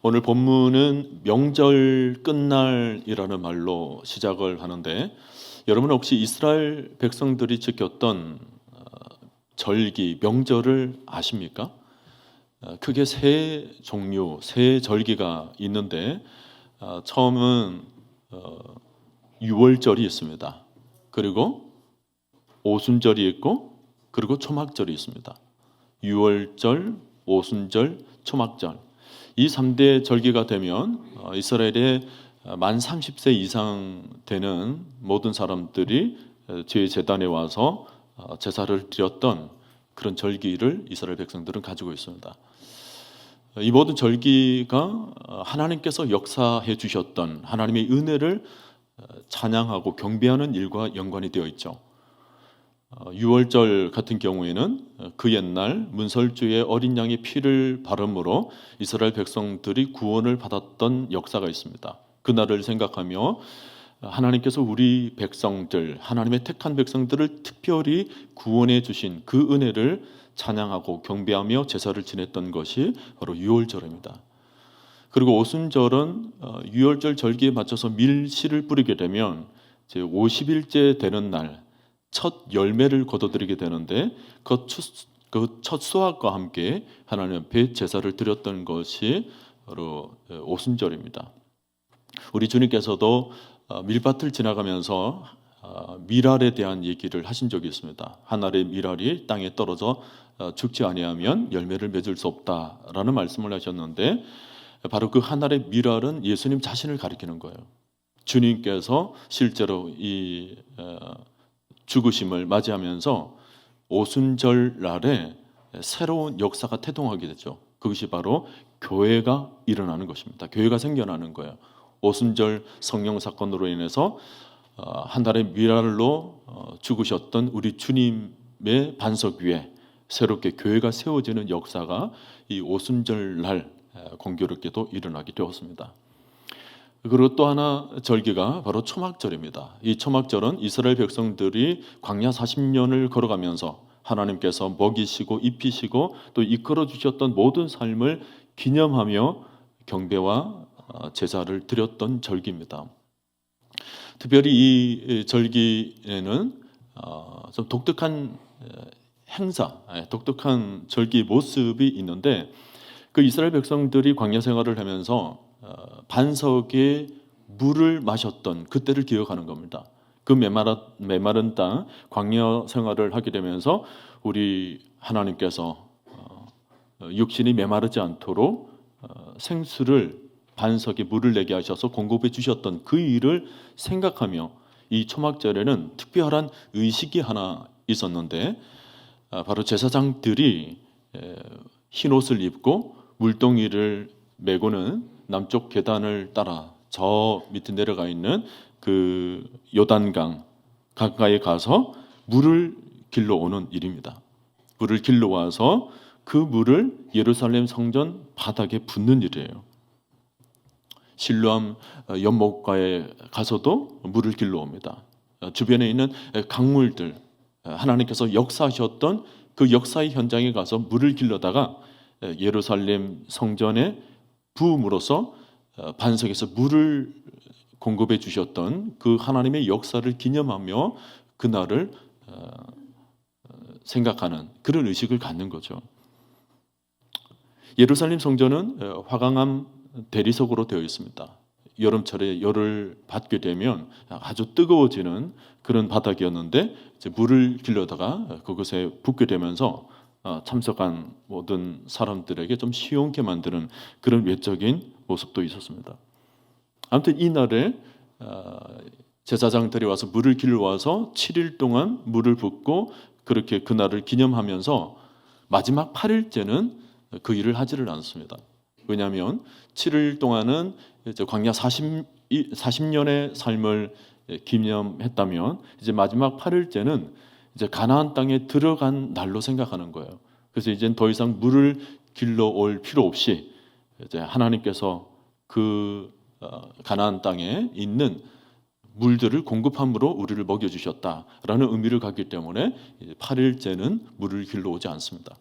오늘 본문은 명절 끝날이라는 말로 시작을 하는데, 여러분 혹시 이스라엘 백성들이 지켰던 절기, 명절을 아십니까? 크게 세 종류, 세 절기가 있는데, 처음은 유월절이 있습니다. 그리고 오순절이 있고, 그리고 초막절이 있습니다. 유월절, 오순절, 초막절. 이 3대 절기가 되면 이스라엘의 만 30세 이상 되는 모든 사람들이 제단에 와서 제사를 드렸던 그런 절기를 이스라엘 백성들은 가지고 있습니다. 이 모든 절기가 하나님께서 역사해 주셨던 하나님의 은혜를 찬양하고 경배하는 일과 연관이 되어 있죠. 유월절 같은 경우에는 그 옛날 문설주의 어린 양의 피를 바름으로 이스라엘 백성들이 구원을 받았던 역사가 있습니다. 그날을 생각하며 하나님께서 우리 백성들, 하나님의 택한 백성들을 특별히 구원해 주신 그 은혜를 찬양하고 경배하며 제사를 지냈던 것이 바로 유월절입니다. 그리고 오순절은 유월절 절기에 맞춰서 밀씨를 뿌리게 되면 이제 50일째 되는 날 첫 열매를 거둬들이게 되는데, 그 첫 수확과 함께 하나님 앞에 제사를 드렸던 것이 바로 오순절입니다. 우리 주님께서도 밀밭을 지나가면서 밀알에 대한 얘기를 하신 적이 있습니다. 한 알의 밀알이 땅에 떨어져 죽지 아니하면 열매를 맺을 수 없다라는 말씀을 하셨는데, 바로 그 한 알의 밀알은 예수님 자신을 가리키는 거예요. 주님께서 실제로 이 죽으심을 맞이하면서 오순절 날에 새로운 역사가 태동하게 되죠. 그것이 바로 교회가 일어나는 것입니다. 교회가 생겨나는 거예요. 오순절 성령 사건으로 인해서 한 달의 밀알로 죽으셨던 우리 주님의 반석 위에 새롭게 교회가 세워지는 역사가 이 오순절 날 공교롭게도 일어나게 되었습니다. 그리고 또 하나 절기가 바로 초막절입니다. 이 초막절은 이스라엘 백성들이 광야 40년을 걸어가면서 하나님께서 먹이시고 입히시고 또 이끌어 주셨던 모든 삶을 기념하며 경배와 제사를 드렸던 절기입니다. 특별히 이 절기에는 좀 독특한 행사, 독특한 절기 모습이 있는데, 그 이스라엘 백성들이 광야 생활을 하면서 반석에 물을 마셨던 그때를 기억하는 겁니다. 그 메마른 땅 광야 생활을 하게 되면서 우리 하나님께서 육신이 메마르지 않도록 생수를 반석에 물을 내게 하셔서 공급해 주셨던 그 일을 생각하며 이 초막절에는 특별한 의식이 하나 있었는데, 바로 제사장들이 흰 옷을 입고 물동이를 메고는 남쪽 계단을 따라 저 밑에 내려가 있는 그 요단강 가까이 가서 물을 길러 오는 일입니다. 물을 길러 와서 그 물을 예루살렘 성전 바닥에 붓는 일이에요. 실로암 연못가에 가서도 물을 길러 옵니다. 주변에 있는 강물들, 하나님께서 역사하셨던 그 역사의 현장에 가서 물을 길러다가 예루살렘 성전에 부음으로써 반석에서 물을 공급해 주셨던 그 하나님의 역사를 기념하며 그날을 생각하는 그런 의식을 갖는 거죠. 예루살렘 성전은 화강암 대리석으로 되어 있습니다. 여름철에 열을 받게 되면 아주 뜨거워지는 그런 바닥이었는데, 이제 물을 길러다가 그것에 붓게 되면서 참석한 모든 사람들에게 좀 시원케 만드는 그런 외적인 모습도 있었습니다. 아무튼 이날에 제사장들이 와서 물을 길러 와서 7일 동안 물을 붓고 그렇게 그날을 기념하면서 마지막 8일째는 그 일을 하지를 않습니다. 왜냐하면 7일 동안은 이제 광야 40년의 삶을 기념했다면, 이제 마지막 8일째는 이제 가나안 땅에 들어간 날로 생각하는 거예요. 그래서 이제는 더 이상 물을 길러 올 필요 없이 이제 하나님께서 그 가나안 땅에 있는 물들을 공급함으로 우리를 먹여주셨다라는 의미를 갖기 때문에 8일째는 물을 길러 오지 않습니다.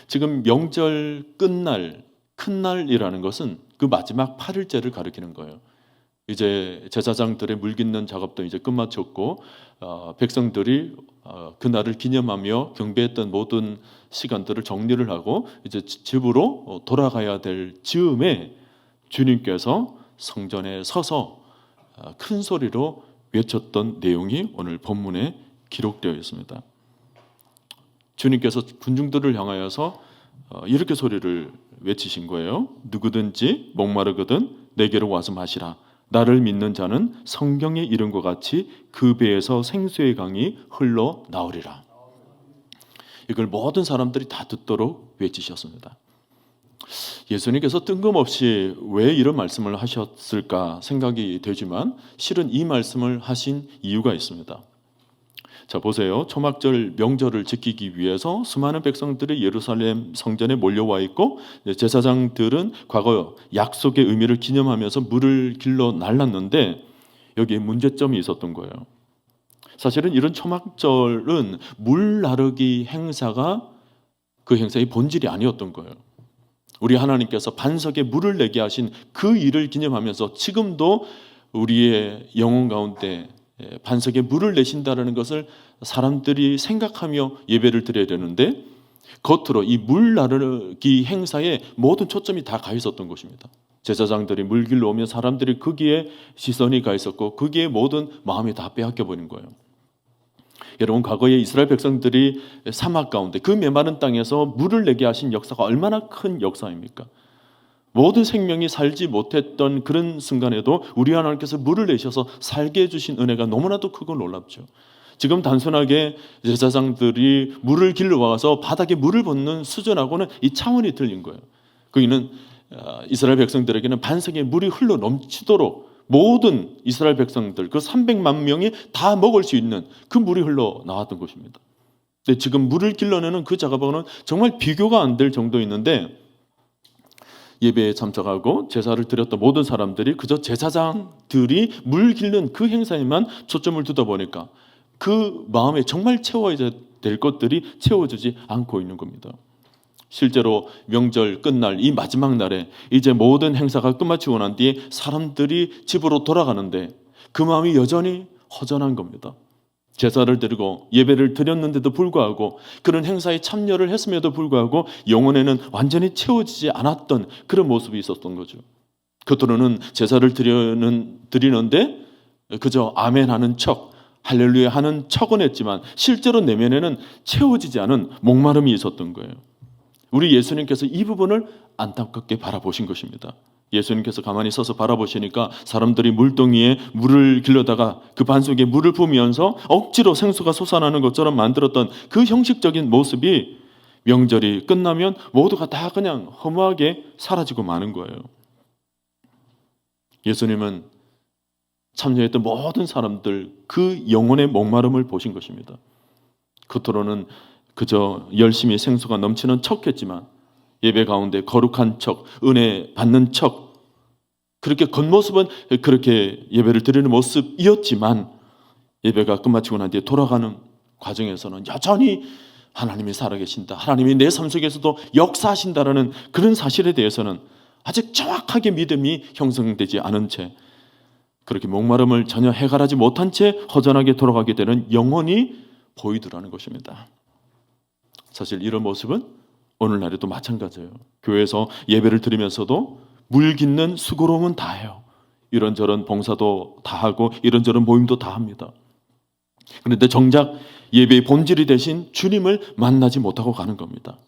지금 명절 끝날, 큰 날이라는 것은 그 그 마지막 8일째를 가리키는 거예요. 이제 제사장들의 물 깃는 작업도 이제 끝마쳤고 백성들이 그날을 기념하며 경배했던 모든 시간들을 정리를 하고 이제 집으로 돌아가야 될 즈음에 주님께서 성전에 서서 큰 소리로 외쳤던 내용이 오늘 본문에 기록되어 있습니다. 주님께서 군중들을 향하여서 이렇게 소리를 외치신 거예요. 누구든지 목마르거든 내게로 와서 마시라. 나를 믿는 자는 성경에 이른 것 같이 그 배에서 생수의 강이 흘러나오리라. 이걸 모든 사람들이 다 듣도록 외치셨습니다. 예수님께서 뜬금없이 왜 이런 말씀을 하셨을까 생각이 되지만 실은 이 말씀을 하신 이유가 있습니다. 자, 보세요. 초막절 명절을 지키기 위해서 수많은 백성들이 예루살렘 성전에 몰려와 있고 제사장들은 과거 약속의 의미를 기념하면서 물을 길러 날랐는데 여기에 문제점이 있었던 거예요. 사실은 이런 초막절은 물 나르기 행사가 그 행사의 본질이 아니었던 거예요. 우리 하나님께서 반석에 물을 내게 하신 그 일을 기념하면서 지금도 우리의 영혼 가운데 반석에 물을 내신다는 것을 사람들이 생각하며 예배를 드려야 되는데 겉으로 이 물 나르기 행사에 모든 초점이 다 가 있었던 것입니다. 제사장들이 물 길러 오면 사람들이 거기에 시선이 가 있었고 거기에 모든 마음이 다 빼앗겨 버린 거예요. 여러분, 과거에 이스라엘 백성들이 사막 가운데 그 메마른 땅에서 물을 내게 하신 역사가 얼마나 큰 역사입니까? 모든 생명이 살지 못했던 그런 순간에도 우리 하나님께서 물을 내셔서 살게 해주신 은혜가 너무나도 크고 놀랍죠. 지금 단순하게 제사장들이 물을 길러 와서 바닥에 물을 붓는 수준하고는 이 차원이 틀린 거예요. 거기는 이스라엘 백성들에게는 반석에 물이 흘러 넘치도록 모든 이스라엘 백성들 그 300만 명이 다 먹을 수 있는 그 물이 흘러 나왔던 것입니다. 근데 지금 물을 길러내는 그 작업하고는 정말 비교가 안 될 정도 있는데 예배에 참석하고 제사를 드렸던 모든 사람들이 그저 제사장들이 물 길는 그 행사에만 초점을 두다 보니까 그 마음에 정말 채워야 될 것들이 채워지지 않고 있는 겁니다. 실제로 명절 끝날 이 마지막 날에 이제 모든 행사가 끝마치고 난 뒤에 사람들이 집으로 돌아가는데 그 마음이 여전히 허전한 겁니다. 제사를 드리고 예배를 드렸는데도 불구하고 그런 행사에 참여를 했음에도 불구하고 영혼에는 완전히 채워지지 않았던 그런 모습이 있었던 거죠. 겉으로는 제사를 드리는데 그저 아멘 하는 척, 할렐루야 하는 척은 했지만 실제로 내면에는 채워지지 않은 목마름이 있었던 거예요. 우리 예수님께서 이 부분을 안타깝게 바라보신 것입니다. 예수님께서 가만히 서서 바라보시니까 사람들이 물동이에 물을 길러다가 그 반석에 물을 부으면서 억지로 생수가 솟아나는 것처럼 만들었던 그 형식적인 모습이 명절이 끝나면 모두가 다 그냥 허무하게 사라지고 마는 거예요. 예수님은 참여했던 모든 사람들 그 영혼의 목마름을 보신 것입니다. 겉으로는 그저 열심히 생수가 넘치는 척했지만 예배 가운데 거룩한 척, 은혜 받는 척, 그렇게 겉모습은 그렇게 예배를 드리는 모습이었지만 예배가 끝마치고 난 뒤에 돌아가는 과정에서는 여전히 하나님이 살아계신다, 하나님이 내 삶 속에서도 역사하신다라는 그런 사실에 대해서는 아직 정확하게 믿음이 형성되지 않은 채 그렇게 목마름을 전혀 해결하지 못한 채 허전하게 돌아가게 되는 영혼이 보이더라는 것입니다. 사실 이런 모습은 오늘날에도 마찬가지예요. 교회에서 예배를 드리면서도 물 깃는 수고로움은 다 해요. 이런저런 봉사도 다 하고 이런저런 모임도 다 합니다. 그런데 정작 예배의 본질이 되신 주님을 만나지 못하고 가는 겁니다.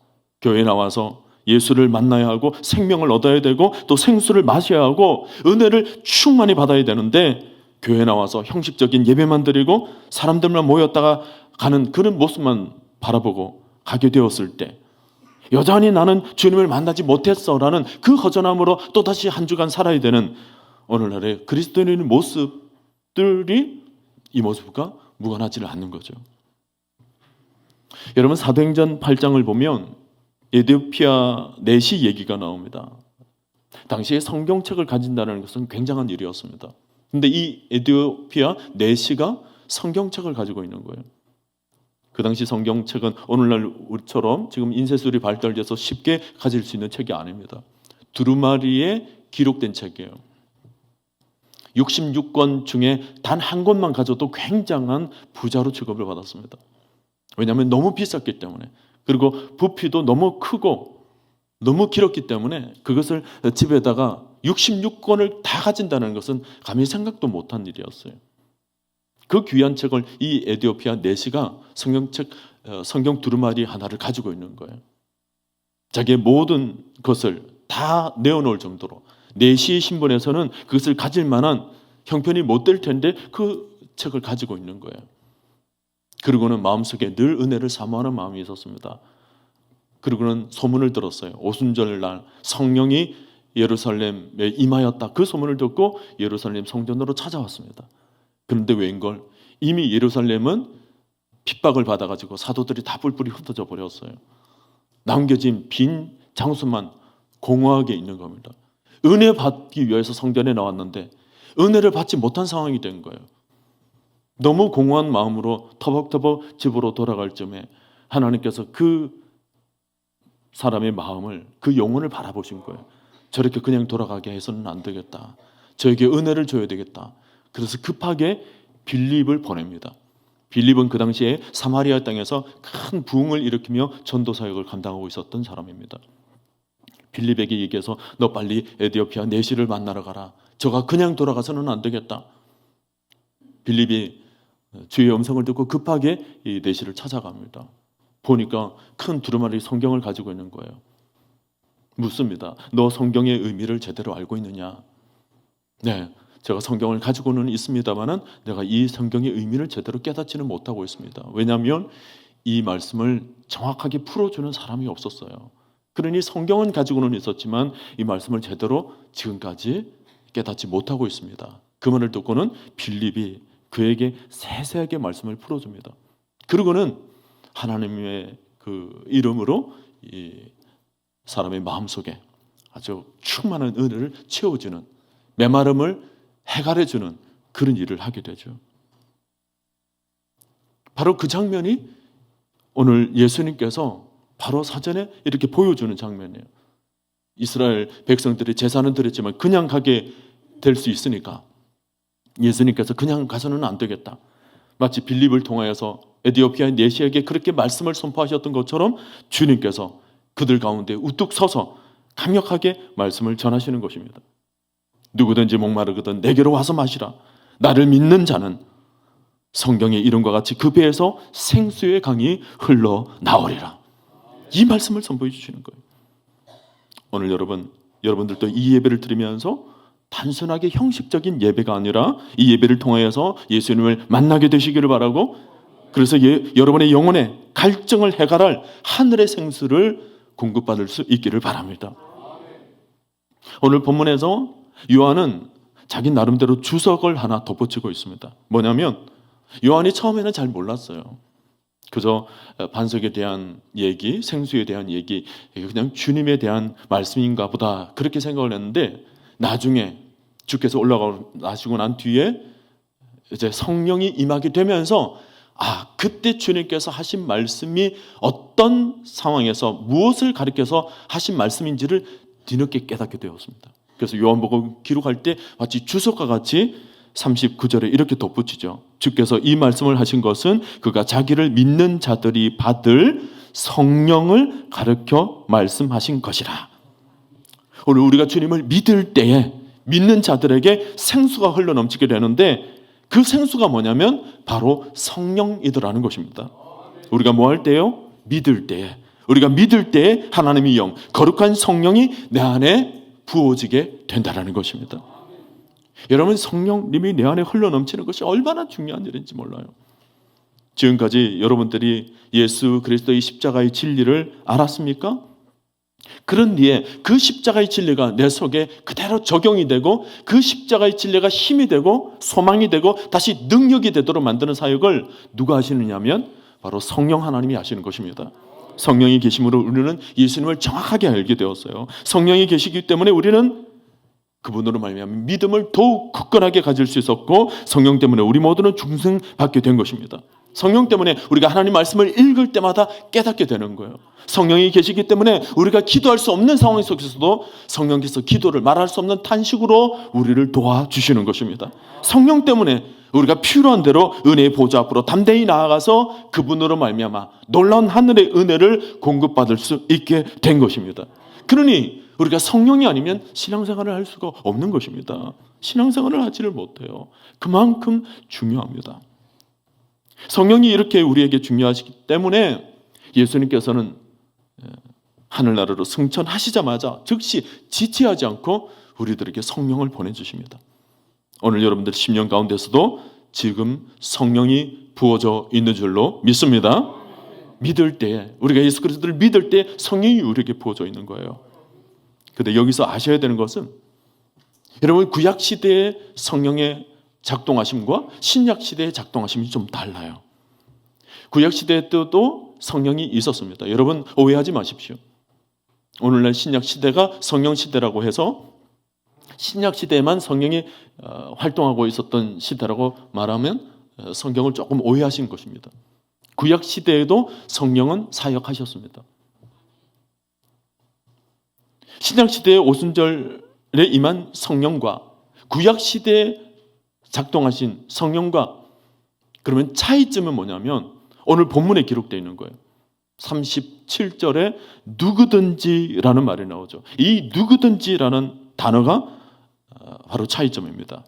교회에 나와서 예수를 만나야 하고 생명을 얻어야 되고 또 생수를 마셔야 하고 은혜를 충만히 받아야 되는데 교회에 나와서 형식적인 예배만 드리고 사람들만 모였다가 가는 그런 모습만 바라보고 가게 되었을 때 여전히 나는 주님을 만나지 못했어라는 그 허전함으로 또다시 한 주간 살아야 되는 오늘날의 그리스도인의 모습들이 이 모습과 무관하지는 않는 거죠. 여러분, 사도행전 8장을 보면 에티오피아 내시 얘기가 나옵니다. 당시에 성경책을 가진다는 것은 굉장한 일이었습니다. 그런데 이 에티오피아 내시가 성경책을 가지고 있는 거예요. 그 당시 성경책은 오늘날 우리처럼 지금 인쇄술이 발달돼서 쉽게 가질 수 있는 책이 아닙니다. 두루마리에 기록된 책이에요. 66권 중에 단 한 권만 가져도 굉장한 부자로 취급을 받았습니다. 왜냐하면 너무 비쌌기 때문에, 그리고 부피도 너무 크고 너무 길었기 때문에 그것을 집에다가 66권을 다 가진다는 것은 감히 생각도 못한 일이었어요. 그 귀한 책을 이 에티오피아 내시가 성경 두루마리 하나를 가지고 있는 거예요. 자기의 모든 것을 다 내어놓을 정도로, 내시 신분에서는 그것을 가질 만한 형편이 못 될 텐데 그 책을 가지고 있는 거예요. 그리고는 마음속에 늘 은혜를 사모하는 마음이 있었습니다. 그리고는 소문을 들었어요. 오순절날 성령이 예루살렘에 임하였다. 그 소문을 듣고 예루살렘 성전으로 찾아왔습니다. 그런데 웬걸, 이미 예루살렘은 핍박을 받아가지고 사도들이 다 뿔뿔이 흩어져 버렸어요. 남겨진 빈 장소만 공허하게 있는 겁니다. 은혜 받기 위해서 성전에 나왔는데 은혜를 받지 못한 상황이 된 거예요. 너무 공허한 마음으로 터벅터벅 집으로 돌아갈 쯤에 하나님께서 그 사람의 마음을, 그 영혼을 바라보신 거예요. 저렇게 그냥 돌아가게 해서는 안 되겠다. 저에게 은혜를 줘야 되겠다. 그래서 급하게 빌립을 보냅니다. 빌립은 그 당시에 사마리아 땅에서 큰 부흥을 일으키며 전도 사역을 감당하고 있었던 사람입니다. 빌립에게 얘기해서 너 빨리 에티오피아 내시를 만나러 가라. 저가 그냥 돌아가서는 안 되겠다. 빌립이 주의 음성을 듣고 급하게 이 내시를 찾아갑니다. 보니까 큰 두루마리 성경을 가지고 있는 거예요. 묻습니다. 너 성경의 의미를 제대로 알고 있느냐? 네, 제가 성경을 가지고는 있습니다만은 내가 이 성경의 의미를 제대로 깨닫지는 못하고 있습니다. 왜냐하면 이 말씀을 정확하게 풀어주는 사람이 없었어요. 그러니 성경은 가지고는 있었지만 이 말씀을 제대로 지금까지 깨닫지 못하고 있습니다. 그 말을 듣고는 빌립이 그에게 세세하게 말씀을 풀어줍니다. 그리고는 하나님의 그 이름으로 이 사람의 마음속에 아주 충만한 은혜를 채워주는, 메마름을 해갈해주는 그런 일을 하게 되죠. 바로 그 장면이 오늘 예수님께서 바로 사전에 이렇게 보여주는 장면이에요. 이스라엘 백성들이 제사는 드렸지만 그냥 가게 될 수 있으니까 예수님께서 그냥 가서는 안 되겠다. 마치 빌립을 통하여서 에티오피아 내시에게 그렇게 말씀을 선포하셨던 것처럼 주님께서 그들 가운데 우뚝 서서 강력하게 말씀을 전하시는 것입니다. 누구든지 목마르거든 내게로 와서 마시라. 나를 믿는 자는 성경의 이름과 같이 그 배에서 생수의 강이 흘러나오리라. 이 말씀을 선포해 주시는 거예요. 오늘 여러분들도 이 예배를 드리면서 단순하게 형식적인 예배가 아니라 이 예배를 통하여서 예수님을 만나게 되시기를 바라고, 그래서 여러분의 영혼의 갈증을 해결할 하늘의 생수를 공급받을 수 있기를 바랍니다. 오늘 본문에서 요한은 자기 나름대로 주석을 하나 덧붙이고 있습니다. 뭐냐면 요한이 처음에는 잘 몰랐어요. 그저 반석에 대한 얘기, 생수에 대한 얘기, 그냥 주님에 대한 말씀인가 보다 그렇게 생각을 했는데, 나중에 주께서 올라가시고 난 뒤에 이제 성령이 임하게 되면서 그때 주님께서 하신 말씀이 어떤 상황에서 무엇을 가리켜서 하신 말씀인지를 뒤늦게 깨닫게 되었습니다. 그래서 요한복음 기록할 때 마치 주석과 같이 39절에 이렇게 덧붙이죠. 주께서 이 말씀을 하신 것은 그가 자기를 믿는 자들이 받을 성령을 가르쳐 말씀하신 것이라. 오늘 우리가 주님을 믿을 때에 믿는 자들에게 생수가 흘러넘치게 되는데, 그 생수가 뭐냐면 바로 성령이더라는 것입니다. 우리가 뭐 할 때요? 믿을 때에. 우리가 믿을 때에 하나님의 영, 거룩한 성령이 내 안에 부어지게 된다는 것입니다. 여러분, 성령님이 내 안에 흘러넘치는 것이 얼마나 중요한 일인지 몰라요. 지금까지 여러분들이 예수 그리스도의 십자가의 진리를 알았습니까? 그런 뒤에 그 십자가의 진리가 내 속에 그대로 적용이 되고 그 십자가의 진리가 힘이 되고 소망이 되고 다시 능력이 되도록 만드는 사역을 누가 하시느냐면 바로 성령 하나님이 하시는 것입니다. 성령이 계심으로 우리는 예수님을 정확하게 알게 되었어요. 성령이 계시기 때문에 우리는 그분으로 말미암아 믿음을 더욱 굳건하게 가질 수 있었고, 성령 때문에 우리 모두는 중생받게 된 것입니다. 성령 때문에 우리가 하나님 말씀을 읽을 때마다 깨닫게 되는 거예요. 성령이 계시기 때문에 우리가 기도할 수 없는 상황 속에서도 성령께서 기도를 말할 수 없는 탄식으로 우리를 도와주시는 것입니다. 성령 때문에 우리가 필요한 대로 은혜의 보좌 앞으로 담대히 나아가서 그분으로 말미암아 놀라운 하늘의 은혜를 공급받을 수 있게 된 것입니다. 그러니 우리가 성령이 아니면 신앙생활을 할 수가 없는 것입니다. 신앙생활을 하지를 못해요. 그만큼 중요합니다. 성령이 이렇게 우리에게 중요하시기 때문에 예수님께서는 하늘나라로 승천하시자마자 즉시 지체하지 않고 우리들에게 성령을 보내주십니다. 오늘 여러분들 심령 가운데서도 지금 성령이 부어져 있는 줄로 믿습니다. 믿을 때, 우리가 예수 그리스도를 믿을 때 성령이 우리에게 부어져 있는 거예요. 그런데 여기서 아셔야 되는 것은 여러분 구약시대의 성령의 작동하심과 신약시대의 작동하심이 좀 달라요. 구약시대 때도 성령이 있었습니다. 여러분 오해하지 마십시오. 오늘날 신약시대가 성령시대라고 해서 신약시대에만 성령이 활동하고 있었던 시대라고 말하면 성경을 조금 오해하신 것입니다. 구약시대에도 성령은 사역하셨습니다. 신약시대의 오순절에 임한 성령과 구약시대에 작동하신 성령과 그러면 차이점은 뭐냐면 오늘 본문에 기록되어 있는 거예요. 37절에 누구든지라는 말이 나오죠. 이 누구든지라는 단어가 바로 차이점입니다.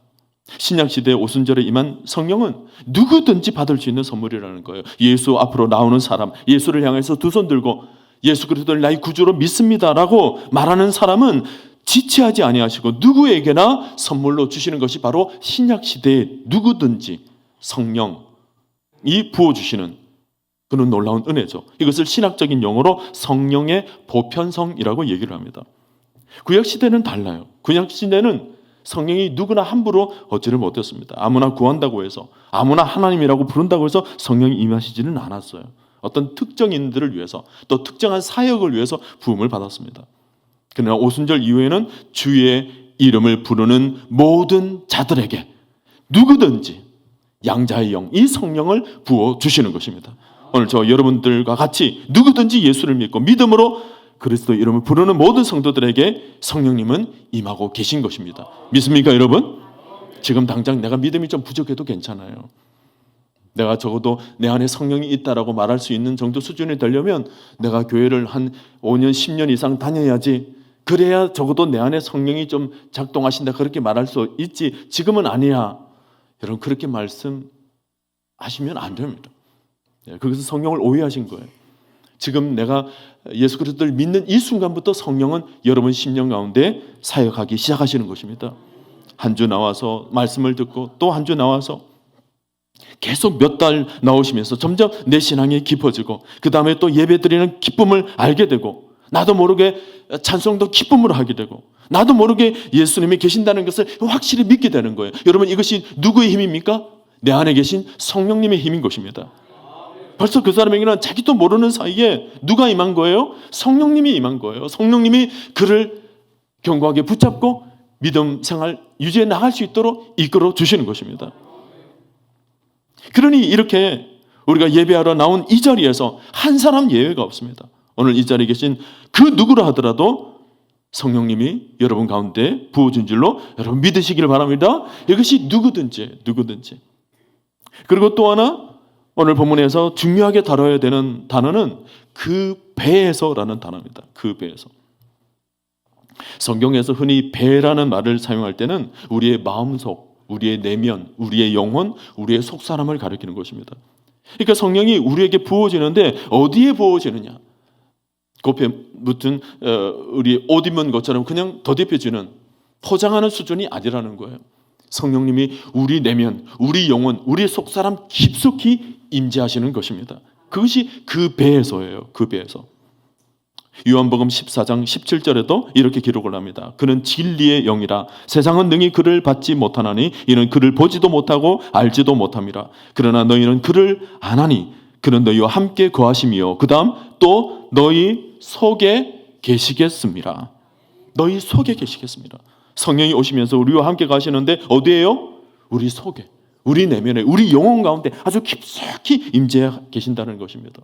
신약시대의 오순절에 임한 성령은 누구든지 받을 수 있는 선물이라는 거예요. 예수 앞으로 나오는 사람, 예수를 향해서 두 손 들고 예수 그리스도를 나의 구주로 믿습니다라고 말하는 사람은 지체하지 아니하시고 누구에게나 선물로 주시는 것이 바로 신약시대의 누구든지 성령이 부어주시는 그런 놀라운 은혜죠. 이것을 신학적인 용어로 성령의 보편성이라고 얘기를 합니다. 구약시대는 달라요. 구약시대는 성령이 누구나 함부로 얻지를 못했습니다. 아무나 구한다고 해서, 아무나 하나님이라고 부른다고 해서 성령이 임하시지는 않았어요. 어떤 특정인들을 위해서, 또 특정한 사역을 위해서 부음을 받았습니다. 그러나 오순절 이후에는 주의 이름을 부르는 모든 자들에게 누구든지 양자의 영, 이 성령을 부어주시는 것입니다. 오늘 저 여러분들과 같이 누구든지 예수를 믿고 믿음으로 그리스도 이름을 부르는 모든 성도들에게 성령님은 임하고 계신 것입니다. 믿습니까 여러분? 지금 당장 내가 믿음이 좀 부족해도 괜찮아요. 내가 적어도 내 안에 성령이 있다라고 말할 수 있는 정도 수준이 되려면 내가 교회를 한 5년, 10년 이상 다녀야지. 그래야 적어도 내 안에 성령이 좀 작동하신다 그렇게 말할 수 있지. 지금은 아니야. 여러분 그렇게 말씀하시면 안 됩니다. 거기서 성령을 오해하신 거예요. 지금 내가 예수 그리스도를 믿는 이 순간부터 성령은 여러분 심령 가운데 사역하기 시작하시는 것입니다. 한 주 나와서 말씀을 듣고 또 한 주 나와서 계속 몇 달 나오시면서 점점 내 신앙이 깊어지고 그 다음에 또 예배드리는 기쁨을 알게 되고 나도 모르게 찬송도 기쁨으로 하게 되고 나도 모르게 예수님이 계신다는 것을 확실히 믿게 되는 거예요. 여러분 이것이 누구의 힘입니까? 내 안에 계신 성령님의 힘인 것입니다. 벌써 그 사람에게는 자기도 모르는 사이에 누가 임한 거예요? 성령님이 임한 거예요. 성령님이 그를 견고하게 붙잡고 믿음 생활 유지해 나갈 수 있도록 이끌어 주시는 것입니다. 그러니 이렇게 우리가 예배하러 나온 이 자리에서 한 사람 예외가 없습니다. 오늘 이 자리에 계신 그 누구라 하더라도 성령님이 여러분 가운데 부어준 줄로 여러분 믿으시기를 바랍니다. 이것이 누구든지. 그리고 또 하나 오늘 본문에서 중요하게 다뤄야 되는 단어는 그 배에서라는 단어입니다. 그 배에서. 성경에서 흔히 배라는 말을 사용할 때는 우리의 마음속, 우리의 내면, 우리의 영혼, 우리의 속사람을 가리키는 것입니다. 그러니까 성령이 우리에게 부어지는데 어디에 부어지느냐? 겉에 붙은 우리 옷 입은 것처럼 그냥 더듬혀지는 포장하는 수준이 아니라는 거예요. 성령님이 우리 내면, 우리 영혼, 우리 속사람 깊숙이 임재하시는 것입니다. 그것이 그 배에서예요. 그 배에서. 요한복음 14장 17절에도 이렇게 기록을 합니다. 그는 진리의 영이라 세상은 능히 그를 받지 못하나니 이는 그를 보지도 못하고 알지도 못함이라. 그러나 너희는 그를 아나니 그는 너희와 함께 거하심이요 그 다음 또 너희 속에 계시겠습니다. 너희 속에 계시겠습니다. 성령이 오시면서 우리와 함께 가시는데 어디에요? 우리 속에, 우리 내면에, 우리 영혼 가운데 아주 깊숙이 임재해 계신다는 것입니다.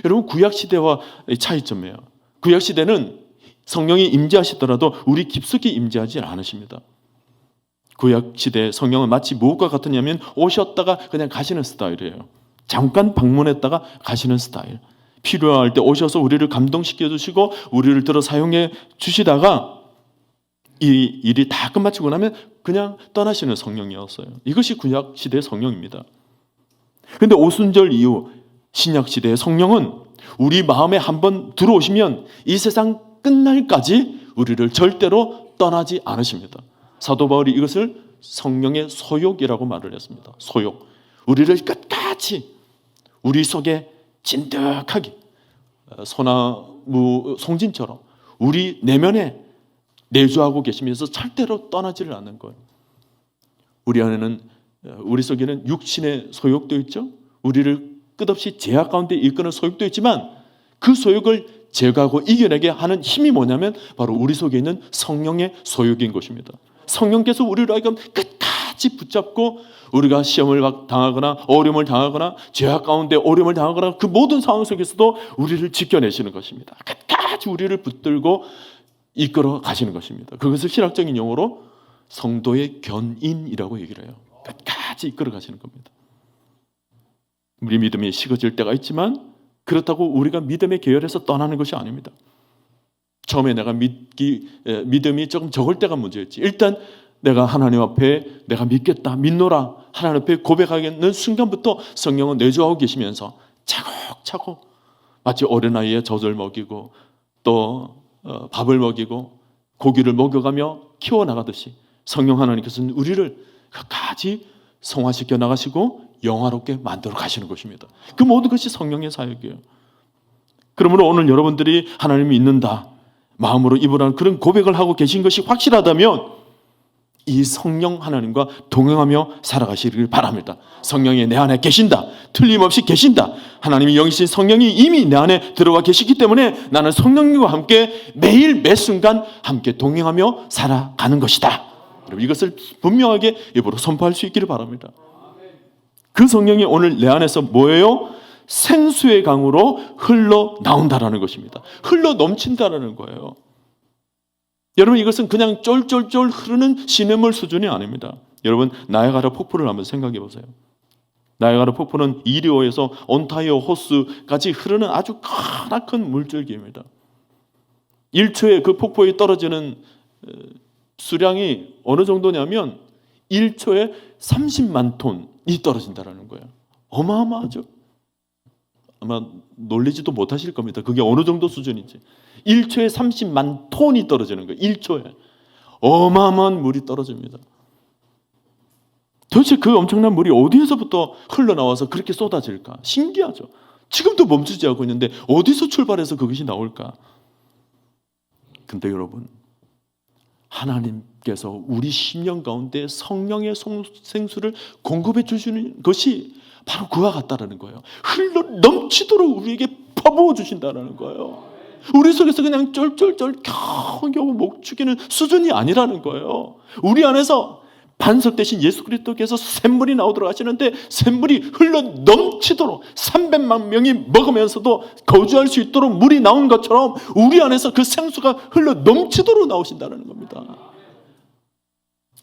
여러분, 구약시대와 차이점이에요. 구약시대는 성령이 임재하시더라도 우리 깊숙이 임재하지 않으십니다. 구약시대 성령은 마치 무엇과 같으냐면 오셨다가 그냥 가시는 스타일이에요. 잠깐 방문했다가 가시는 스타일. 필요할 때 오셔서 우리를 감동시켜 주시고 우리를 들어 사용해 주시다가 이 일이 다 끝마치고 나면 그냥 떠나시는 성령이었어요. 이것이 구약시대의 성령입니다. 그런데 오순절 이후 신약시대의 성령은 우리 마음에 한번 들어오시면 이 세상 끝날까지 우리를 절대로 떠나지 않으십니다. 사도 바울이 이것을 성령의 소욕이라고 말을 했습니다. 소욕. 우리를 끝까지 우리 속에 진득하게 소나무 송진처럼 우리 내면에 내주하고 계시면서 절대로 떠나지를 않는 거예요. 우리 안에는, 우리 속에는 육신의 소욕도 있죠. 우리를 끝없이 제약 가운데 이끄는 소욕도 있지만 그 소욕을 제거하고 이겨내게 하는 힘이 뭐냐면 바로 우리 속에 있는 성령의 소욕인 것입니다. 성령께서 우리를 하여금 끝까지 붙잡고 우리가 시험을 당하거나 어려움을 당하거나 죄악 가운데 어려움을 당하거나 그 모든 상황 속에서도 우리를 지켜내시는 것입니다. 끝까지 우리를 붙들고 이끌어 가시는 것입니다. 그것을 신학적인 용어로 성도의 견인이라고 얘기를 해요. 끝까지 이끌어 가시는 겁니다. 우리 믿음이 식어질 때가 있지만 그렇다고 우리가 믿음의 계열에서 떠나는 것이 아닙니다. 처음에 내가 믿음이 조금 적을 때가 문제였지. 일단 내가 하나님 앞에 내가 믿겠다, 믿노라 하나님 앞에 고백하겠는 순간부터 성령은 내주하고 계시면서 차곡차곡 마치 어린아이의 젖을 먹이고 또 밥을 먹이고 고기를 먹여가며 키워나가듯이 성령 하나님께서는 우리를 끝까지 성화시켜 나가시고 영화롭게 만들어 가시는 것입니다. 그 모든 것이 성령의 사역이에요. 그러므로 오늘 여러분들이 하나님을 믿는다, 마음으로 입으라는 그런 고백을 하고 계신 것이 확실하다면 이 성령 하나님과 동행하며 살아가시길 바랍니다. 성령이 내 안에 계신다, 틀림없이 계신다. 하나님이 영이신 성령이 이미 내 안에 들어와 계시기 때문에 나는 성령님과 함께 매일 매순간 함께 동행하며 살아가는 것이다. 여러분, 이것을 분명하게 입으로 선포할 수 있기를 바랍니다. 그 성령이 오늘 내 안에서 뭐예요? 생수의 강으로 흘러나온다라는 것입니다. 흘러 넘친다라는 거예요. 여러분, 이것은 그냥 쫄쫄쫄 흐르는 시냇물 수준이 아닙니다. 여러분, 나야가라 폭포를 한번 생각해 보세요. 나야가라 폭포는 이리오에서 온타이어 호스까지 흐르는 아주 크나큰 물줄기입니다. 1초에 그 폭포에 떨어지는 수량이 어느 정도냐면 1초에 30만 톤이 떨어진다는 거예요. 어마어마하죠. 아마 놀리지도 못하실 겁니다. 그게 어느 정도 수준인지. 1초에 30만 톤이 떨어지는 거예요. 1초에. 어마어마한 물이 떨어집니다. 도대체 그 엄청난 물이 어디에서부터 흘러나와서 그렇게 쏟아질까? 신기하죠. 지금도 멈추지 않고 있는데 어디서 출발해서 그것이 나올까? 근데 여러분, 하나님께서 우리 심령 가운데 성령의 생수를 공급해 주시는 것이 바로 그와 같다라는 거예요. 흘러 넘치도록 우리에게 퍼부어 주신다라는 거예요. 우리 속에서 그냥 쫄쫄쫄 겨우 목 축이는 수준이 아니라는 거예요. 우리 안에서 반석 대신 예수 그리스도께서 샘물이 나오도록 하시는데 샘물이 흘러 넘치도록 300만 명이 먹으면서도 거주할 수 있도록 물이 나온 것처럼 우리 안에서 그 생수가 흘러 넘치도록 나오신다는 겁니다.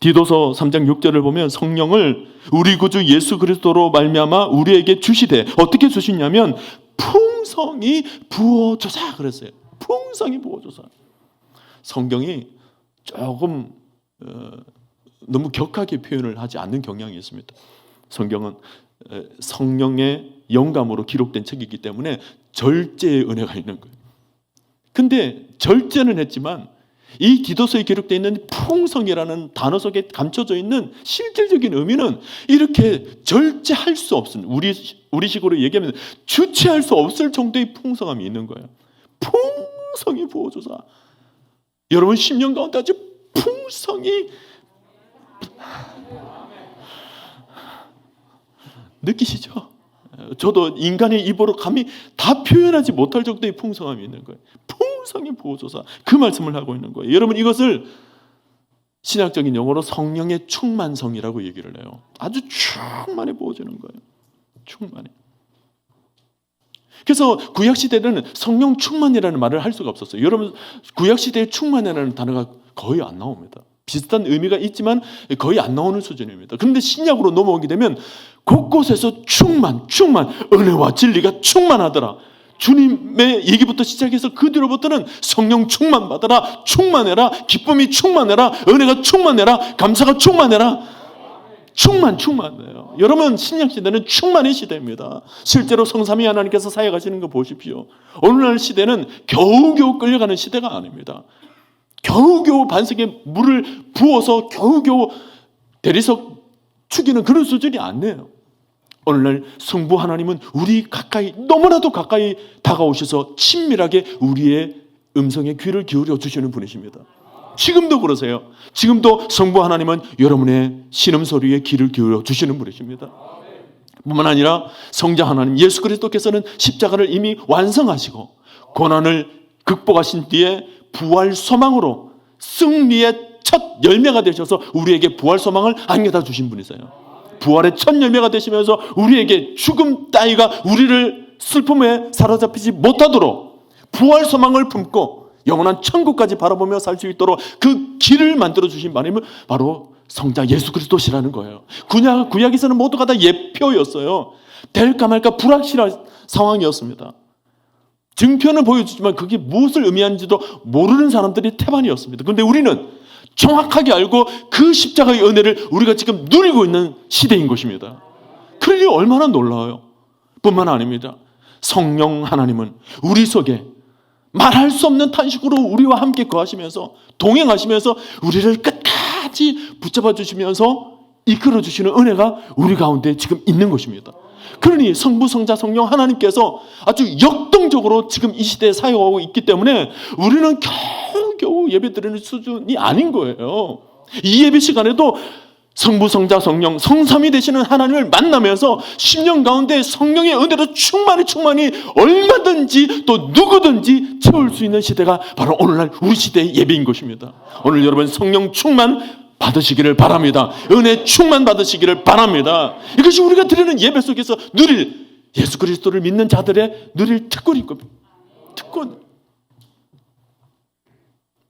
디도서 3장 6절을 보면 성령을 우리 구주 예수 그리스도로 말미암아 우리에게 주시되 어떻게 주시냐면 풍성히 부어줘서 그랬어요. 풍성히 부어줘서. 성경이 조금 너무 격하게 표현을 하지 않는 경향이 있습니다. 성경은 성령의 영감으로 기록된 책이기 때문에 절제의 은혜가 있는 거예요. 근데 절제는 했지만 이 디도서에 기록되어 있는 풍성이라는 단어 속에 감춰져 있는 실질적인 의미는 이렇게 절제할 수 없은, 우리식으로 얘기하면 주체할 수 없을 정도의 풍성함이 있는 거예요. 풍성히 부어줘서 여러분 심령 가운데 아주 풍성히 느끼시죠? 저도 인간의 입으로 감히 다 표현하지 못할 정도의 풍성함이 있는 거예요. 풍성히 부어줘서 그 말씀을 하고 있는 거예요. 여러분, 이것을 신학적인 용어로 성령의 충만성이라고 얘기를 해요. 아주 충만히 부어지는 거예요. 충만히. 그래서 구약시대에는 성령 충만이라는 말을 할 수가 없었어요. 여러분, 구약시대에 충만이라는 단어가 거의 안 나옵니다. 비슷한 의미가 있지만 거의 안 나오는 수준입니다. 그런데 신약으로 넘어오게 되면 곳곳에서 충만, 은혜와 진리가 충만하더라. 주님의 얘기부터 시작해서 그 뒤로부터는 성령 충만 받아라, 충만해라, 기쁨이 충만해라, 은혜가 충만해라, 감사가 충만해라. 충만해요. 여러분, 신약시대는 충만의 시대입니다. 실제로 성삼위 하나님께서 사역하시는 거 보십시오. 오늘날 시대는 겨우겨우 끌려가는 시대가 아닙니다. 겨우겨우 반석에 물을 부어서 겨우겨우 대리석 축이는 그런 수준이 아니에요. 오늘날 성부 하나님은 우리 가까이, 너무나도 가까이 다가오셔서 친밀하게 우리의 음성에 귀를 기울여 주시는 분이십니다. 지금도 그러세요. 지금도 성부 하나님은 여러분의 신음소리에 귀를 기울여 주시는 분이십니다. 뿐만 아니라 성자 하나님 예수 그리스도께서는 십자가를 이미 완성하시고 고난을 극복하신 뒤에 부활 소망으로 승리의 첫 열매가 되셔서 우리에게 부활 소망을 안겨다 주신 분이세요. 부활의 첫 열매가 되시면서 우리에게 죽음 따위가 우리를 슬픔에 사로잡히지 못하도록 부활 소망을 품고 영원한 천국까지 바라보며 살 수 있도록 그 길을 만들어 주신 하나님은 바로 성자 예수 그리스도시라는 거예요. 구약에서는 모두가 다 예표였어요. 될까 말까 불확실한 상황이었습니다. 증표는 보여주지만 그게 무엇을 의미하는지도 모르는 사람들이 태반이었습니다. 그런데 우리는 정확하게 알고 그 십자가의 은혜를 우리가 지금 누리고 있는 시대인 것입니다. 그러니 얼마나 놀라워요. 뿐만 아닙니다. 성령 하나님은 우리 속에 말할 수 없는 탄식으로 우리와 함께 거하시면서 동행하시면서 우리를 끝까지 붙잡아 주시면서 이끌어 주시는 은혜가 우리 가운데 지금 있는 것입니다. 그러니 성부, 성자, 성령 하나님께서 아주 역동적으로 지금 이 시대에 사용하고 있기 때문에 우리는 겨우 예배드리는 수준이 아닌 거예요. 이 예배 시간에도 성부, 성자, 성령, 성삼위 되시는 하나님을 만나면서 10년 가운데 성령의 은혜로 충만히 얼마든지 또 누구든지 채울 수 있는 시대가 바로 오늘날 우리 시대의 예배인 것입니다. 오늘 여러분 성령 충만 받으시기를 바랍니다. 은혜 충만 받으시기를 바랍니다. 이것이 우리가 드리는 예배 속에서 누릴 예수 그리스도를 믿는 자들의 누릴 특권인 겁니다. 특권.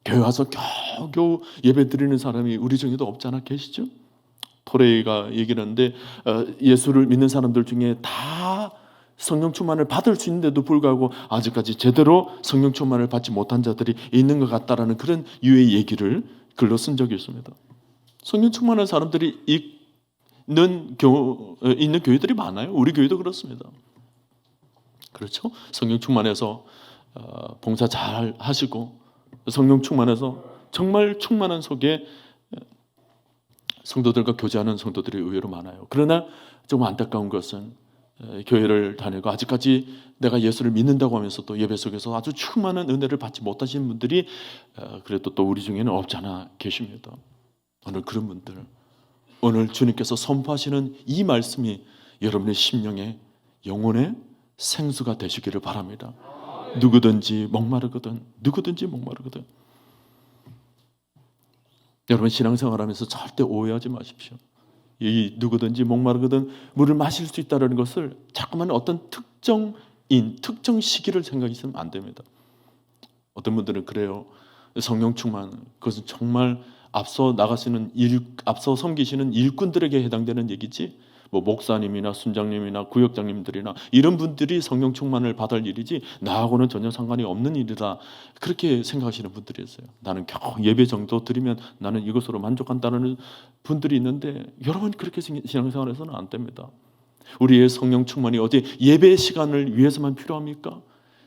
교회 와서 겨우 예배 드리는 사람이 우리 중에도 없지 않아 계시죠? 토레이가 얘기를 하는데 예수를 믿는 사람들 중에 다 성령 충만을 받을 수 있는데도 불구하고 아직까지 제대로 성령 충만을 받지 못한 자들이 있는 것 같다라는 그런 유의 얘기를 글로 쓴 적이 있습니다. 성령 충만한 사람들이 있는 교회들이 많아요. 우리 교회도 그렇습니다. 그렇죠? 성령 충만해서 봉사 잘 하시고 성령 충만해서 정말 충만한 속에 성도들과 교제하는 성도들이 의외로 많아요. 그러나 좀 안타까운 것은 교회를 다니고 아직까지 내가 예수를 믿는다고 하면서도 예배 속에서 아주 충만한 은혜를 받지 못하시는 분들이 그래도 또 우리 중에는 없지 않아 계십니다. 오늘 그런 분들, 오늘 주님께서 선포하시는 이 말씀이 여러분의 심령의 영혼의 생수가 되시기를 바랍니다. 누구든지 목마르거든 여러분 신앙생활하면서 절대 오해하지 마십시오. 이 누구든지 목마르거든 물을 마실 수 있다는 것을 자꾸만 어떤 특정 시기를 생각하시면 안 됩니다. 어떤 분들은 그래요. 성령 충만, 그것은 정말 앞서 섬기시는 일꾼들에게 해당되는 얘기지, 뭐 목사님이나 순장님이나 구역장님들이나 이런 분들이 성령 충만을 받을 일이지 나하고는 전혀 상관이 없는 일이다, 그렇게 생각하시는 분들이 있어요. 나는 겨우 예배 정도 드리면 나는 이것으로 만족한다는 분들이 있는데 여러분 그렇게 신앙생활에서는 안 됩니다. 우리의 성령 충만이 어디 예배 시간을 위해서만 필요합니까?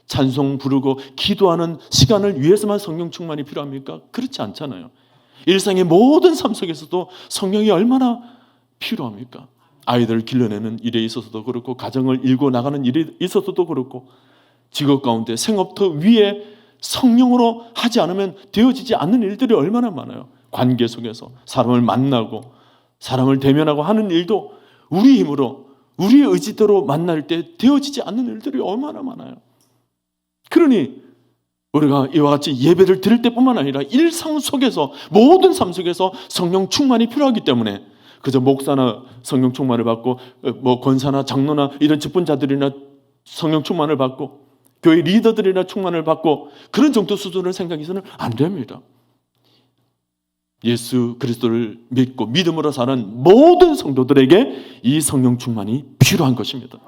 찬송 부르고 기도하는 시간을 위해서만 성령 충만이 필요합니까? 그렇지 않잖아요. 일상의 모든 삶 속에서도 성령이 얼마나 필요합니까? 아이들을 길러내는 일에 있어서도 그렇고, 가정을 일궈 나가는 일에 있어서도 그렇고, 직업 가운데 생업터 위에 성령으로 하지 않으면 되어지지 않는 일들이 얼마나 많아요. 관계 속에서 사람을 만나고 사람을 대면하고 하는 일도 우리 힘으로 우리의 의지대로 만날 때 되어지지 않는 일들이 얼마나 많아요. 그러니 우리가 이와 같이 예배를 드릴 때뿐만 아니라 일상 속에서, 모든 삶 속에서 성령 충만이 필요하기 때문에 그저 목사나 성령 충만을 받고 권사나 장로나 이런 직분자들이나 성령 충만을 받고 교회 리더들이나 충만을 받고 그런 정도 수준을 생각해서는 안 됩니다. 예수 그리스도를 믿고 믿음으로 사는 모든 성도들에게 이 성령 충만이 필요한 것입니다.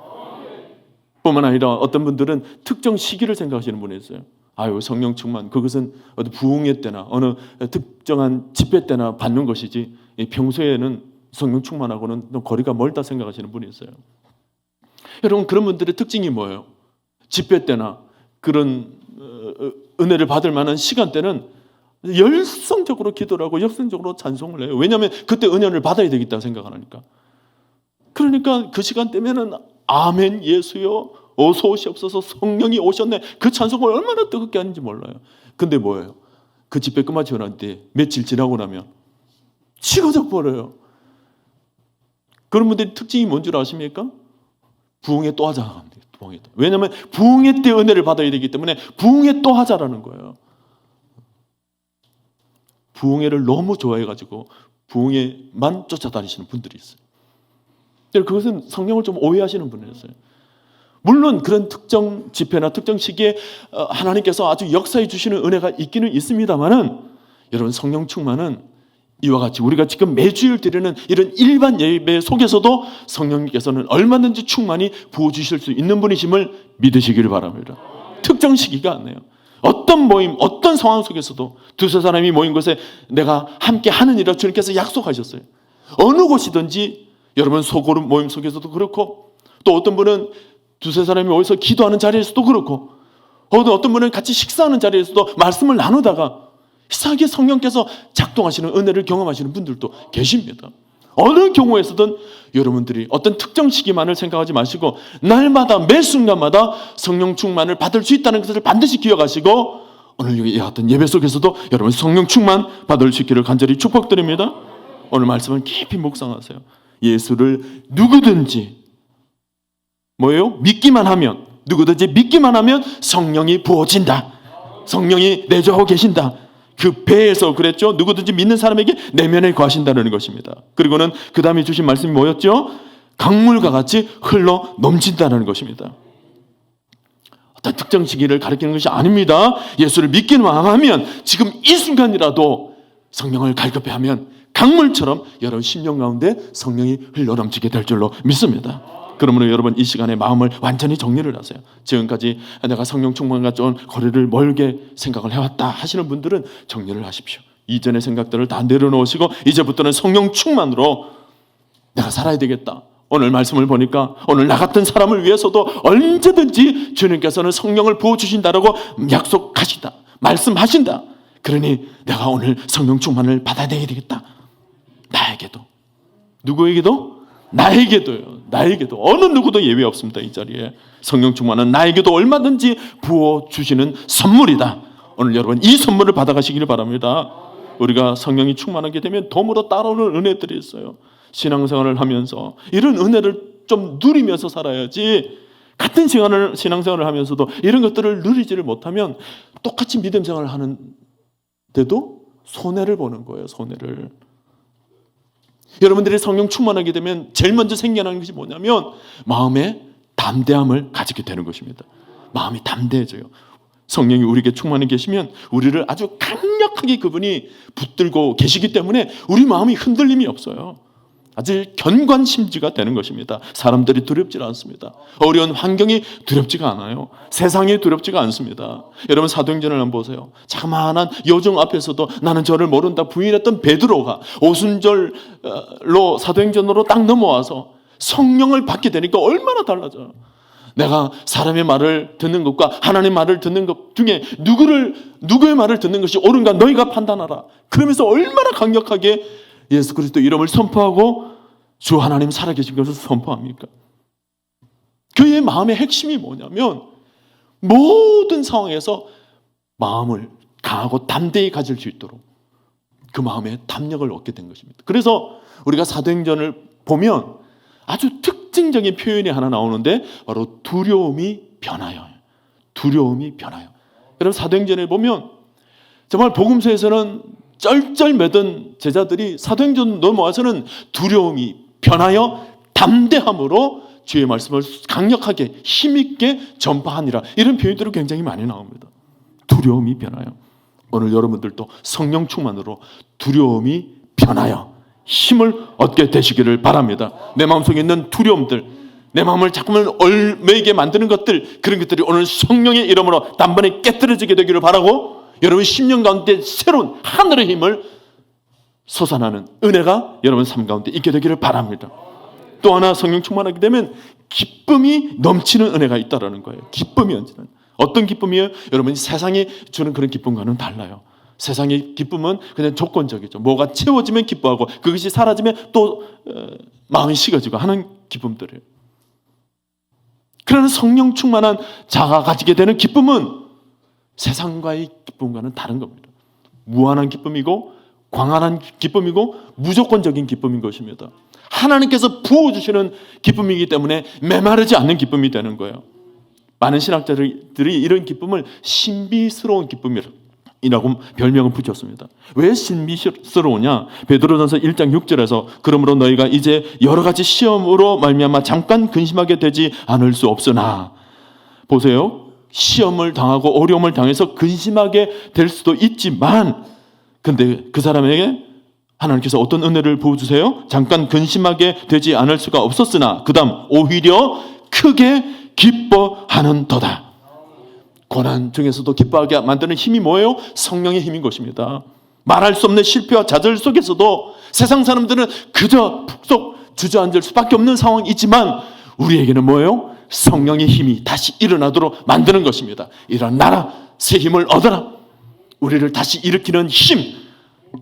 뿐만 아니라 어떤 분들은 특정 시기를 생각하시는 분이 있어요. 아유, 성령 충만, 그것은 어느 부흥회 때나 어느 특정한 집회 때나 받는 것이지 평소에는 성령 충만하고는 거리가 멀다 생각하시는 분이 있어요. 여러분, 그런 분들의 특징이 뭐예요? 집회 때나 그런 은혜를 받을 만한 시간대는 열성적으로 기도를 하고 열성적으로 찬송을 해요. 왜냐하면 그때 은혜를 받아야 되겠다고 생각하니까. 그러니까 그 시간 되면은 아멘 예수여 어서 오시옵소서 성령이 오셨네, 그 찬송을 얼마나 뜨겁게 하는지 몰라요. 근데 뭐예요? 그 집회 끝마치고 난 뒤에 며칠 지나고 나면 식어져 버려요. 그런 분들의 특징이 뭔 줄 아십니까? 부흥회 또 하자 합니다. 부흥회 또. 왜냐하면 부흥회 때 은혜를 받아야 되기 때문에 부흥회 또 하자라는 거예요. 부흥회를 너무 좋아해가지고 부흥회만 쫓아다니시는 분들이 있어요. 그것은 성령을 좀 오해하시는 분이었어요. 물론 그런 특정 집회나 특정 시기에 하나님께서 아주 역사해 주시는 은혜가 있기는 있습니다만은, 여러분, 성령 충만은 이와 같이 우리가 지금 매주일 드리는 이런 일반 예배 속에서도 성령님께서는 얼마든지 충만히 부어주실 수 있는 분이심을 믿으시기를 바랍니다. 특정 시기가 아니에요. 어떤 모임, 어떤 상황 속에서도 두세 사람이 모인 곳에 내가 함께 하는 일을 주님께서 약속하셨어요. 어느 곳이든지, 여러분, 소그룹 모임 속에서도 그렇고, 또 어떤 분은 두세 사람이 모여서 기도하는 자리에서도 그렇고, 어떤 분은 같이 식사하는 자리에서도 말씀을 나누다가 이상하게 성령께서 작동하시는 은혜를 경험하시는 분들도 계십니다. 어느 경우에서든 여러분들이 어떤 특정 시기만을 생각하지 마시고 날마다 매 순간마다 성령 충만을 받을 수 있다는 것을 반드시 기억하시고, 오늘 여기 같은 예배 속에서도 여러분 성령 충만 받을 수 있기를 간절히 축복드립니다. 오늘 말씀을 깊이 묵상하세요. 예수를 누구든지 뭐예요? 믿기만 하면, 누구든지 믿기만 하면 성령이 부어진다. 성령이 내주하고 계신다. 그 배에서 그랬죠. 누구든지 믿는 사람에게 내면에 거하신다는 것입니다. 그리고는 그 다음에 주신 말씀이 뭐였죠? 강물과 같이 흘러 넘친다는 것입니다. 어떤 특정 시기를 가리키는 것이 아닙니다. 예수를 믿기만 하면 지금 이 순간이라도 성령을 갈급해하면 강물처럼 여러분 심령 가운데 성령이 흘러 넘치게 될 줄로 믿습니다. 그러므로 여러분 이 시간에 마음을 완전히 정리를 하세요. 지금까지 내가 성령 충만과 좀 거리를 멀게 생각을 해왔다 하시는 분들은 정리를 하십시오. 이전의 생각들을 다 내려놓으시고 이제부터는 성령 충만으로 내가 살아야 되겠다. 오늘 말씀을 보니까 오늘 나 같은 사람을 위해서도 언제든지 주님께서는 성령을 부어주신다라고 약속하신다, 말씀하신다. 그러니 내가 오늘 성령 충만을 받아야 되겠다. 나에게도, 누구에게도? 나에게도요. 나에게도. 어느 누구도 예외 없습니다. 이 자리에 성령 충만은 나에게도 얼마든지 부어주시는 선물이다. 오늘 여러분 이 선물을 받아가시기를 바랍니다. 우리가 성령이 충만하게 되면 덤으로 따라오는 은혜들이 있어요. 신앙생활을 하면서 이런 은혜를 좀 누리면서 살아야지, 같은 신앙생활을 하면서도 이런 것들을 누리지를 못하면 똑같이 믿음 생활을 하는데도 손해를 보는 거예요. 손해를. 여러분들이 성령 충만하게 되면 제일 먼저 생겨나는 것이 뭐냐면 마음에 담대함을 가지게 되는 것입니다. 마음이 담대해져요. 성령이 우리에게 충만히 계시면 우리를 아주 강력하게 그분이 붙들고 계시기 때문에 우리 마음이 흔들림이 없어요. 아주 견관심지가 되는 것입니다. 사람들이 두렵지 않습니다. 어려운 환경이 두렵지가 않아요. 세상이 두렵지가 않습니다. 여러분 사도행전을 한번 보세요. 자그마한 요정 앞에서도 나는 저를 모른다 부인했던 베드로가 오순절로 사도행전으로 딱 넘어와서 성령을 받게 되니까 얼마나 달라져요. 내가 사람의 말을 듣는 것과 하나님의 말을 듣는 것 중에 누구의 말을 듣는 것이 옳은가 너희가 판단하라. 그러면서 얼마나 강력하게 예수 그리스도 이름을 선포하고 주 하나님 살아계신 것을 선포합니까? 그의 마음의 핵심이 뭐냐면 모든 상황에서 마음을 강하고 담대히 가질 수 있도록 그 마음에 담력을 얻게 된 것입니다. 그래서 우리가 사도행전을 보면 아주 특징적인 표현이 하나 나오는데 바로 두려움이 변하여. 두려움이 변하여. 여러분 사도행전에 보면 정말 복음서에서는 쩔쩔매던 제자들이 사도행전 넘어와서는 두려움이 변하여 담대함으로 주의 말씀을 강력하게 힘있게 전파하니라. 이런 표현들이 굉장히 많이 나옵니다. 두려움이 변하여. 오늘 여러분들도 성령 충만으로 두려움이 변하여 힘을 얻게 되시기를 바랍니다. 내 마음속에 있는 두려움들, 내 마음을 자꾸만 얼매이게 만드는 것들, 그런 것들이 오늘 성령의 이름으로 단번에 깨뜨려지게 되기를 바라고, 여러분 심령 가운데 새로운 하늘의 힘을 솟아나는 은혜가 여러분 삶 가운데 있게 되기를 바랍니다. 또 하나 성령 충만하게 되면 기쁨이 넘치는 은혜가 있다라는 거예요. 기쁨이 넘치는. 어떤 기쁨이에요? 여러분 세상이 주는 그런 기쁨과는 달라요. 세상의 기쁨은 그냥 조건적이죠. 뭐가 채워지면 기뻐하고 그것이 사라지면 또 마음이 식어지고 하는 기쁨들이에요. 그러나 성령 충만한 자가 가지게 되는 기쁨은 세상과의 기쁨과는 다른 겁니다. 무한한 기쁨이고 광활한 기쁨이고 무조건적인 기쁨인 것입니다. 하나님께서 부어주시는 기쁨이기 때문에 메마르지 않는 기쁨이 되는 거예요. 많은 신학자들이 이런 기쁨을 신비스러운 기쁨이라고 별명을 붙였습니다. 왜 신비스러우냐? 베드로전서 1장 6절에서 그러므로 너희가 이제 여러 가지 시험으로 말미암아 잠깐 근심하게 되지 않을 수 없으나, 보세요. 시험을 당하고 어려움을 당해서 근심하게 될 수도 있지만, 근데 그 사람에게 하나님께서 어떤 은혜를 부어주세요? 잠깐 근심하게 되지 않을 수가 없었으나 그 다음 오히려 크게 기뻐하는도다. 고난 중에서도 기뻐하게 만드는 힘이 뭐예요? 성령의 힘인 것입니다. 말할 수 없는 실패와 좌절 속에서도 세상 사람들은 그저 푹속 주저앉을 수밖에 없는 상황이지만 우리에게는 뭐예요? 성령의 힘이 다시 일어나도록 만드는 것입니다. 일어나라, 새 힘을 얻어라. 우리를 다시 일으키는 힘,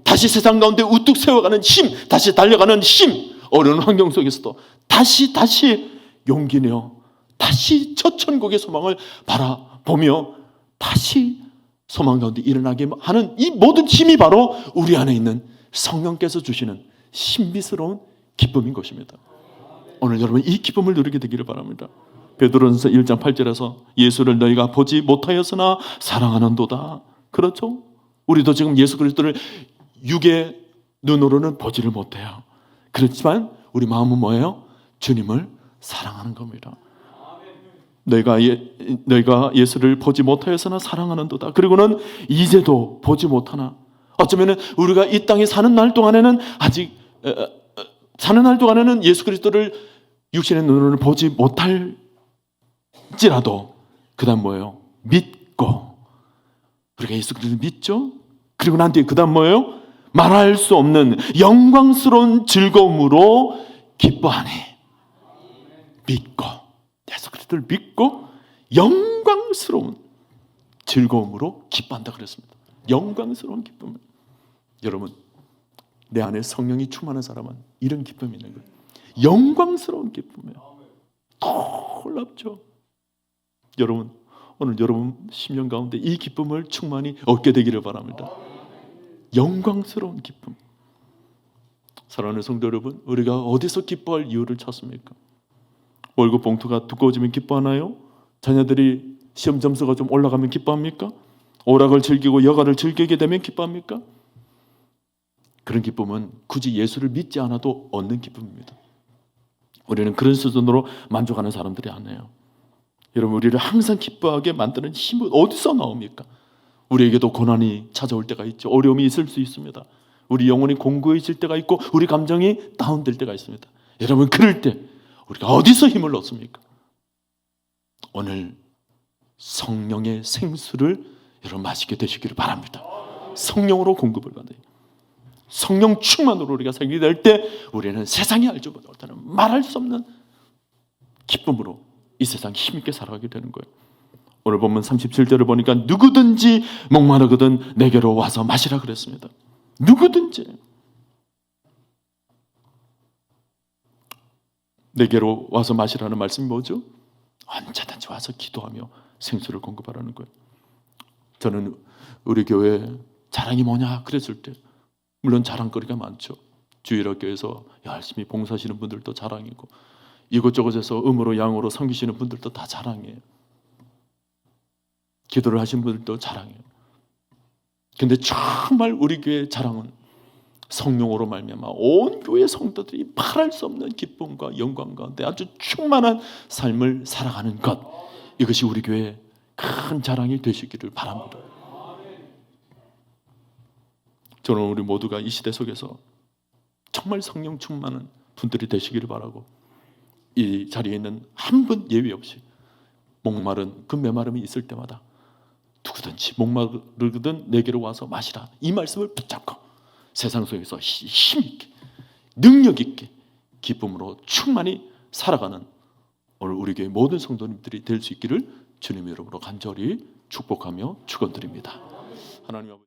다시 세상 가운데 우뚝 세워가는 힘, 다시 달려가는 힘, 어려운 환경 속에서도 다시 용기 내어 다시 첫 천국의 소망을 바라보며 다시 소망 가운데 일어나게 하는 이 모든 힘이 바로 우리 안에 있는 성령께서 주시는 신비스러운 기쁨인 것입니다. 오늘 여러분 이 기쁨을 누리게 되기를 바랍니다. 베드로전서 1장 8절에서 예수를 너희가 보지 못하였으나 사랑하는도다. 그렇죠? 우리도 지금 예수 그리스도를 육의 눈으로는 보지를 못해요. 그렇지만 우리 마음은 뭐예요? 주님을 사랑하는 겁니다. 너희가 예수를 보지 못하였으나 사랑하는도다. 그리고는 이제도 보지 못하나, 어쩌면 우리가 이 땅에 사는 날 동안에는 사는 날 동안에는 예수 그리스도를 육신의 눈으로는 보지 못할지라도 그 다음 뭐예요? 믿고, 우리가 예수 그리스도를 믿죠? 그리고 난 뒤에 그 다음 뭐예요? 말할 수 없는 영광스러운 즐거움으로 기뻐하니. 믿고, 예수 그리스도를 믿고 영광스러운 즐거움으로 기뻐한다 그랬습니다. 영광스러운 기쁨. 여러분, 내 안에 성령이 충만한 사람은 이런 기쁨이 있는 거예요. 영광스러운 기쁨이에요. 놀랍죠? 여러분, 오늘 여러분 심령 가운데 이 기쁨을 충만히 얻게 되기를 바랍니다. 영광스러운 기쁨. 사랑하는 성도 여러분, 우리가 어디서 기뻐할 이유를 찾습니까? 월급 봉투가 두꺼워지면 기뻐하나요? 자녀들이 시험 점수가 좀 올라가면 기뻐합니까? 오락을 즐기고 여가를 즐기게 되면 기뻐합니까? 그런 기쁨은 굳이 예수를 믿지 않아도 얻는 기쁨입니다. 우리는 그런 수준으로 만족하는 사람들이 아니에요. 여러분, 우리를 항상 기뻐하게 만드는 힘은 어디서 나옵니까? 우리에게도 고난이 찾아올 때가 있죠. 어려움이 있을 수 있습니다. 우리 영혼이 공고해질 때가 있고 우리 감정이 다운될 때가 있습니다. 여러분, 그럴 때 우리가 어디서 힘을 얻습니까? 오늘 성령의 생수를 여러분 마시게 되시기를 바랍니다. 성령으로 공급을 받아요. 성령 충만으로 우리가 살게 될 때 우리는 세상이 알지 못하는 말할 수 없는 기쁨으로 이 세상 힘있게 살아가게 되는 거예요. 오늘 본문 37절을 보니까 누구든지 목마르거든 내게로 와서 마시라 그랬습니다. 누구든지 내게로 와서 마시라는 말씀이 뭐죠? 언제든지 와서 기도하며 생수를 공급하라는 거예요. 저는 우리 교회 자랑이 뭐냐 그랬을 때 물론 자랑거리가 많죠. 주일학교에서 열심히 봉사하시는 분들도 자랑이고 이곳저곳에서 음으로 양으로 섬기시는 분들도 다 자랑이에요. 기도를 하신 분들도 자랑해요. 근데 정말 우리 교회의 자랑은 성령으로 말미암아 온 교회 성도들이 말할 수 없는 기쁨과 영광 가운데 아주 충만한 삶을 살아가는 것, 이것이 우리 교회의 큰 자랑이 되시기를 바랍니다. 저는 우리 모두가 이 시대 속에서 정말 성령 충만한 분들이 되시기를 바라고, 이 자리에 있는 한 분 예외 없이 목마른 그 메마름이 있을 때마다 누구든지 목마르거든 내게로 와서 마시라, 이 말씀을 붙잡고 세상 속에서 힘있게 능력있게 기쁨으로 충만히 살아가는 오늘 우리 교회 모든 성도님들이 될 수 있기를 주님의 이름으로 간절히 축복하며 축원드립니다. 하나님 아버지.